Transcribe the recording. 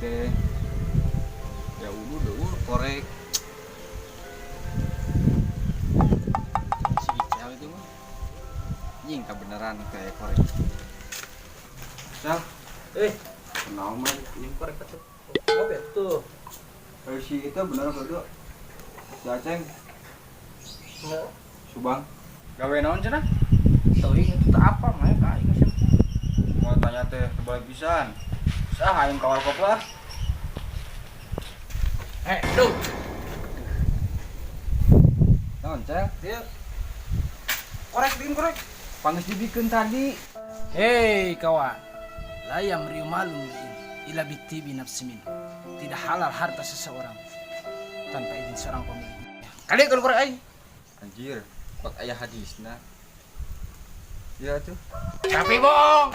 teh ya udah korek si Ical itu mah jing kebenaran kayak korek Cal kenal mah ini korek itu Oh betul. si itu bener berdua si Aceng Subang gawe naon cenah Tahu itu apa mah kayak sih. mau tanya teh kebalik pisan sah aing kawal kop lah Duh. naon Cel Dia korek bikin korek. pangis dibikeun tadi Hei kawan, la yamriu malum ila bittibi nafsi min. Tidak halal harta seseorang tanpa izin seorang pemiliknya. Kali kalau korek aing. anjir bak aya hadisna ya tuh Tapi bohong.